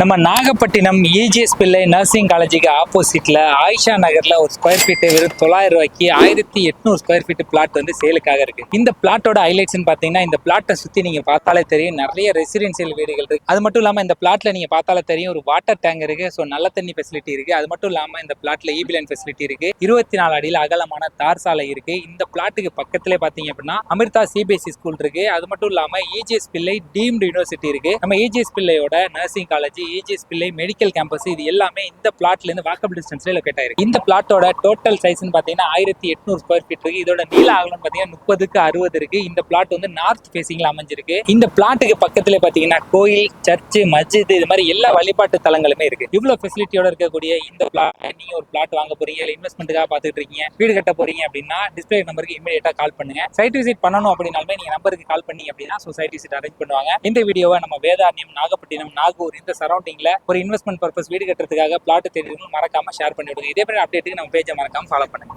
நம்ம நாகப்பட்டினம் இஜிஎஸ் பிள்ளை நர்சிங் காலேஜுக்கு ஆப்போசிட்ல ஆயிஷா நகர்ல ஒரு ஸ்கொயர் ஃபீட் வெறும் 900 ரூபாய்க்கு 1800 ஸ்கொயர் ஃபீட் பிளாட் வந்து சேலுக்காக இருக்கு. இந்த பிளாட்டோட ஹைலைட்ஸ் பாத்தீங்கன்னா, இந்த பிளாட்டை சுத்தி நீங்க பார்த்தாலே தெரியும் நிறைய ரெசிடென்சியல் வீடுகள் இருக்கு. அது மட்டும் இல்லாம இந்த பிளாட்ல நீங்க பார்த்தாலே தெரியும் ஒரு வாட்டர் டேங்க் இருக்கு. ஸோ நல்ல தண்ணி ஃபெசிலிட்டி இருக்கு. அது மட்டும் இல்லாம இந்த பிளாட்ல இபி லைன் ஃபெசிலிட்டி இருக்கு. 24 அடியில் அகலமான தார் சாலை இருக்கு. இந்த பிளாட்டுக்கு பக்கத்திலே பாத்தீங்க அப்படின்னா அமிர்தா சிபிஎஸ்இ ஸ்கூல் இருக்கு. அது மட்டும் இல்லாம இஜிஎஸ் பிள்ளை டீம்டு யூனிவர்சிட்டி இருக்கு. நம்ம இஜிஎஸ் பிள்ளையோட நர்சிங் காலேஜ், இஜிஎஸ் பிள்ளை மெடிக்கல் கேம்பஸ், இது எல்லாமே இந்த பிளாட்ல இருந்து வாக்கபிள் டிஸ்டன்ஸ்ல லொகேட் ஆயிருக்கு. இந்த பிளாட்டோட டோட்டல் சைஸ் பாத்தீங்கன்னா 1800 ஸ்கொயர் ஃபீட் இருக்கு. இதோட நீள அகலம் பாத்தீங்கன்னா 30க்கு 60 இருக்கு. இந்த பிளாட் வந்து நார்த் ஃபேசிங்ல அமைஞ்சிருக்கு. இந்த பிளாட்டுக்கு பக்கத்துல பாத்தீங்கன்னா கோயில், சர்ச், மஸ்ஜித், இது மாதிரி எல்லா வழிபாட்டு தலங்களுமே இருக்கு. இவ்வளவு ஃபெசிலிட்டியோட இருக்கக்கூடிய இந்த பிளாட் நீங்க ஒரு பிளாட் வாங்க போறீங்க, இல்ல இன்வெஸ்ட்மெண்ட்டுக்காக பாத்துட்டு இருக்கீங்க, வீடு கட்ட போறீங்க அப்படின்னா டிஸ்பிளே நம்பருக்கு இமீடியட்டா கால் பண்ணுங்க. சைட் விசிட் பண்ணணும் அப்படின்னாலுமே நீங்க நம்பருக்கு கால் பண்ணி அப்படின்னா சைட் விசிட் அரேஞ்ச் பண்ணுவாங்க. இந்த வீடியோவை நம்ம வேதாரண்யம், நாகப்பட்டினம், நாகூர் இந்த சரௌண்டிங்ல ஒரு இன்வெஸ்ட்மெண்ட் பர்பஸ் வீடு கட்டுறதுக்காக பிளாட் தெரியும் மறக்காம ஷேர் பண்ணி விடுங்க. இதே மாதிரி அப்டேட்டுக்கு நம்ம பேஜை மறக்காம ஃபாலோ பண்ணுங்க.